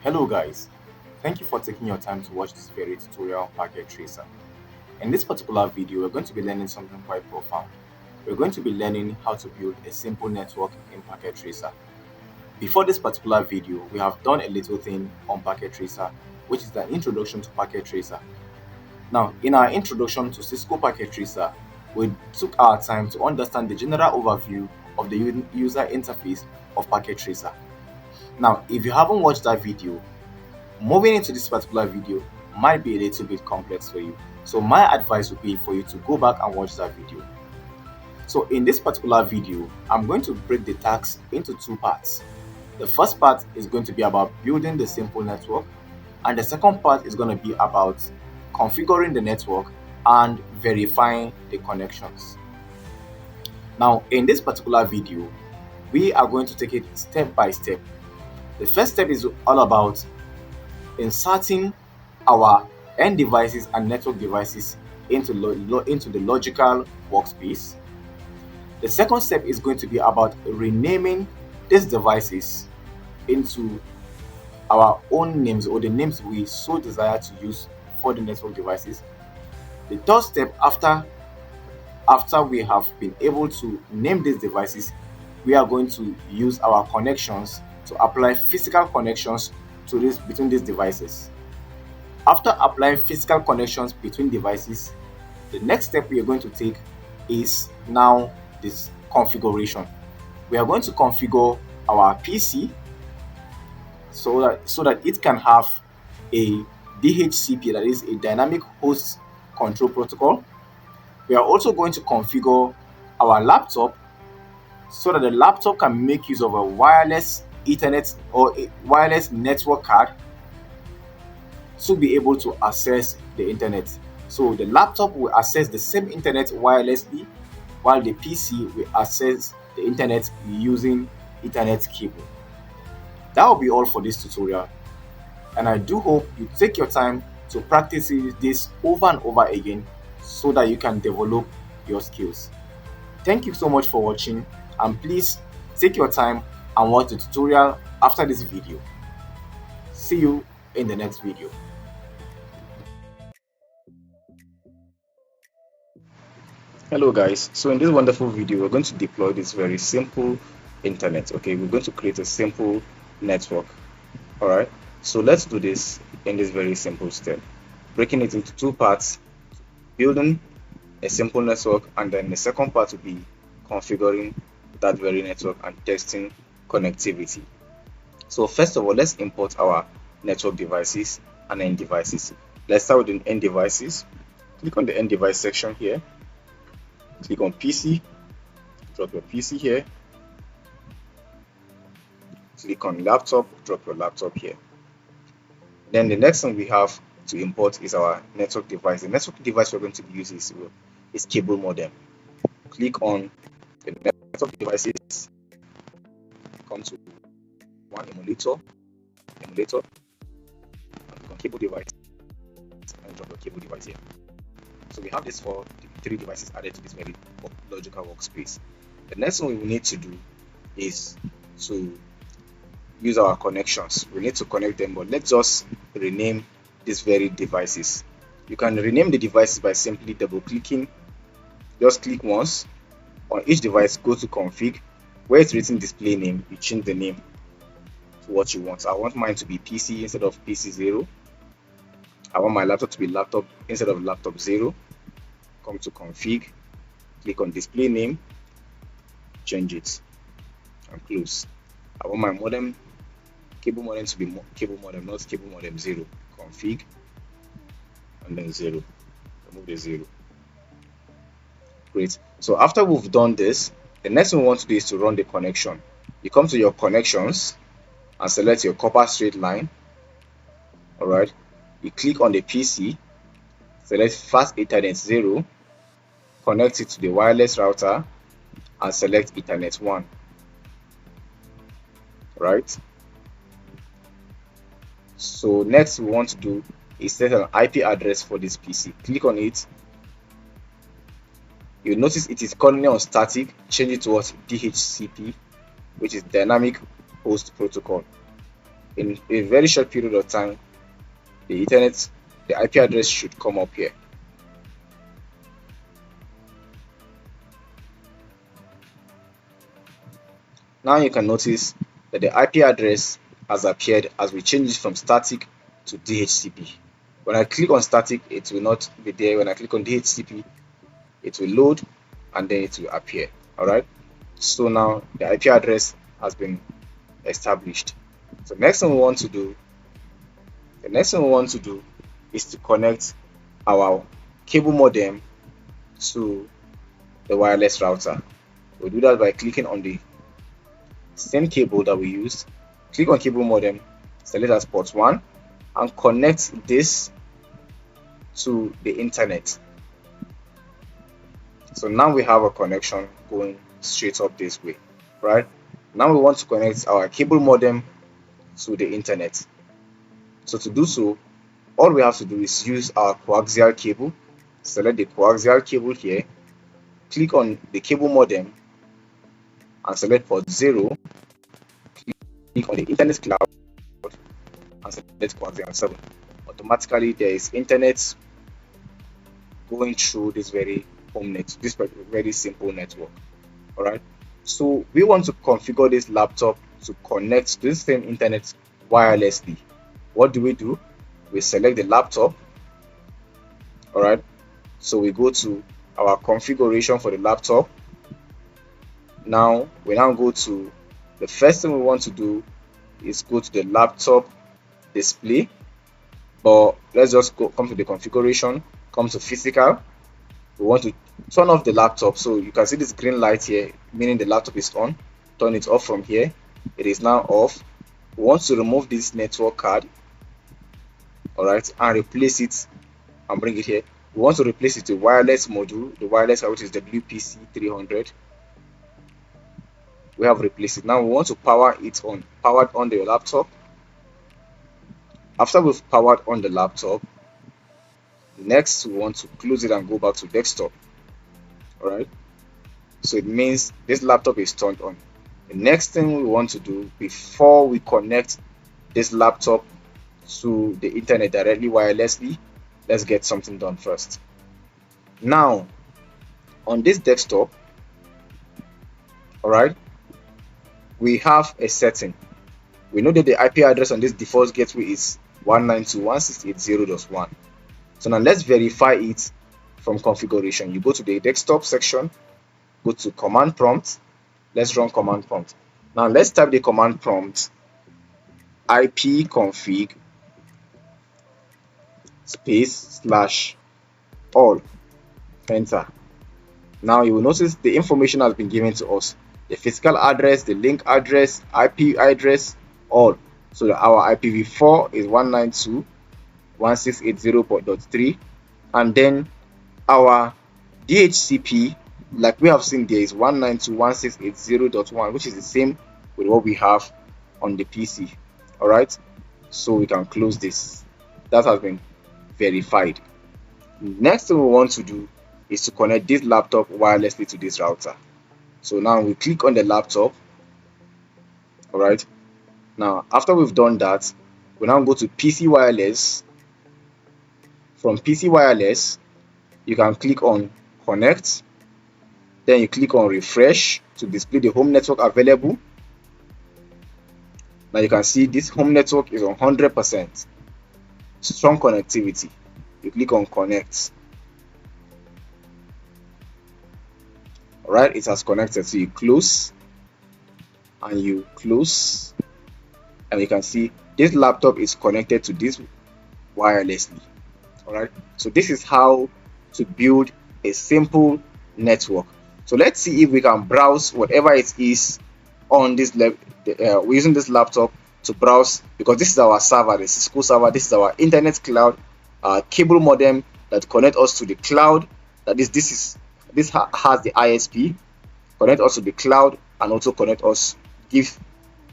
Hello guys, thank you for taking your time to watch this very tutorial on Packet Tracer. In this particular video, we're going to be learning something quite profound. We're going to be learning how to build a simple network in Packet Tracer. Before this particular video, we have done a little thing on Packet Tracer, which is the introduction to Packet Tracer. Now, in our introduction to Cisco Packet Tracer, we took our time to understand the general overview of the user interface of Packet Tracer. Now, if you haven't watched that video, moving into this particular video might be a little bit complex for you. So my advice would be for you to go back and watch that video. So in this particular video, I'm going to break the task into two parts. The first part is going to be about building the simple network, and the second part is going to be about configuring the network and verifying the connections. Now, in this particular video, we are going to take it step by step. The first step is all about inserting our end devices and network devices into the logical workspace. The second step is going to be about renaming these devices into our own names, or the names we so desire to use for the network devices. The third step, after we have been able to name these devices, we are going to use our connections to apply physical connections between these devices. After applying physical connections between devices, the next step we are going to take is now this configuration. We are going to configure our PC so that it can have a DHCP, that is a dynamic host control protocol. We are also going to configure our laptop so that the laptop can make use of a wireless Ethernet or a wireless network card to be able to access the internet. So the laptop will access the same internet wirelessly, while the PC will access the internet using Ethernet cable. That will be all for this tutorial, and I do hope you take your time to practice this over and over again so that you can develop your skills. Thank you so much for watching, and please take your time and watch the tutorial after this video. See you in the next video. Hello guys, so in this wonderful video we're going to deploy this very simple internet. Okay, we're going to create a simple network. All right, so let's do this in this very simple step, breaking it into two parts: building a simple network, and then the second part will be configuring that very network and testing connectivity. So first of all, let's import our network devices and end devices. Let's start with the end devices. Click on the end device section here, click on PC, drop your PC here, click on laptop, drop your laptop here. Then the next thing we have to import is our network device. The network device we're going to use is cable modem. Click on the network devices, come to one emulator, and click on cable device and drop your cable device here. So we have this for the three devices added to this very logical workspace. The next thing we will need to do is to use our connections. We need to connect them, but let's just rename these very devices. You can rename the devices by simply double clicking. Just click once on each device, go to config. Where it's written display name, you change the name to what you want. I want mine to be PC instead of PC0. I want my laptop to be laptop instead of laptop 0. Come to config, click on display name, change it, and close. I want my modem, cable modem, to be cable modem, not cable modem 0. Config, and then 0. Remove the 0. Great. So after we've done this, the next thing we want to do is to run the connection. You come to your connections and select your copper straight line. All right. You click on the PC, select fast Ethernet 0, connect it to the wireless router, and select Ethernet 1. Right. So next we want to do is set an IP address for this PC. Click on it. You notice it is currently on static. Change it to what? DHCP, which is dynamic host protocol. in a very short period of time, the IP address should come up here. Now you can notice that the IP address has appeared as we change it from static to DHCP. When I click on static, it will not be there. When I click on DHCP, it will load and then it will appear. Alright, so now the IP address has been established. So the next thing we want to do is to connect our cable modem to the wireless router. We'll do that by clicking on the same cable that we used. Click on cable modem, select as port 1 and connect this to the internet. So now we have a connection going straight up this way, right? Now we want to connect our cable modem to the internet. So to do so, all we have to do is use our coaxial cable. Select the coaxial cable here, click on the cable modem and select port 0. Click on the internet cloud and select coaxial 7. Automatically there is internet going through this very very simple network. Alright, so we want to configure this laptop to connect to the same internet wirelessly. What do? We select the laptop. Alright, so we go to our configuration for the laptop. Now we go to the first thing we want to do is go to the laptop display, but let's just come to the configuration, come to physical. We want to turn off the laptop, so you can see this green light here, meaning the laptop is on. Turn it off from here. It is now off. We want to remove this network card, alright, and replace it and bring it here. We want to replace it with wireless module, the wireless card, which is WPC 300. We have replaced it. Now we want to power it on, powered on the laptop. After we've powered on the laptop, next we want to close it and go back to desktop. Alright, so it means this laptop is turned on. The next thing we want to do before we connect this laptop to the internet directly wirelessly, let's get something done first. Now on this desktop, alright, we have a setting. We know that the IP address on this default gateway is 192.168.0.1. So now let's verify it from configuration. You go to the desktop section, go to command prompt. Let's run command prompt. Now let's type the command prompt ipconfig /all. Enter. Now you will notice the information has been given to us: the physical address, the link address, IP address, all. So our IPv4 is 192.168.0.3, and then our DHCP, like we have seen there, is 192.168.0.1, which is the same with what we have on the PC. Alright, so we can close this. That has been verified. Next thing we want to do is to connect this laptop wirelessly to this router. So now we click on the laptop. Alright, now after we've done that, we now go to PC wireless. From PC wireless, you can click on connect, then you click on refresh to display the home network available. Now you can see this home network is on 100% strong connectivity. You click on connect. Alright, it has connected. So you close and you close, and you can see this laptop is connected to this wirelessly. Alright, so this is how to build a simple network. So let's see if we can browse whatever it is on this we're using this laptop to browse, because this is our server, the Cisco server. This is our internet cloud cable modem that connect us to the cloud. That is, this has the ISP, connect us to the cloud, and also connect us, give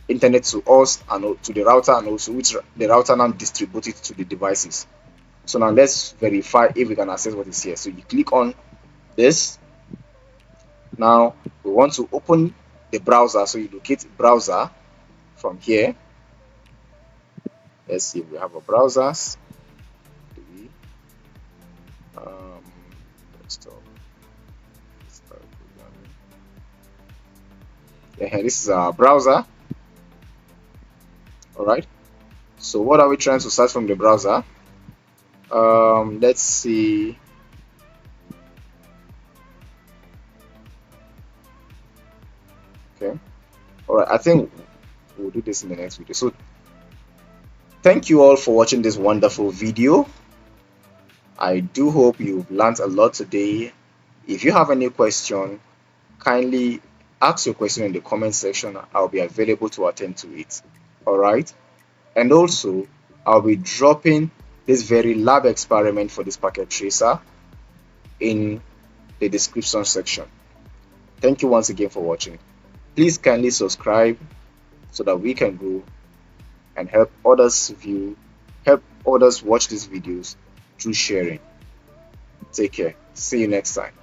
internet to us and to the router, and also which the router now distribute it to the devices. So now let's verify if we can access what is here. So you click on this. Now we want to open the browser, so you locate browser from here. Let's see if we have a browsers. Do we? Desktop. Start programming. Yeah, this is our browser. All right. So what are we trying to search from the browser? Let's see. Okay. All right. I think we'll do this in the next video. So thank you all for watching this wonderful video. I do hope you've learned a lot today. If you have any question, kindly ask your question in the comment section. I'll be available to attend to it. All right. And also, I'll be dropping this very lab experiment for this packet tracer in the description section. Thank you once again for watching. Please kindly subscribe so that we can grow and help others watch these videos through sharing. Take care. See you next time.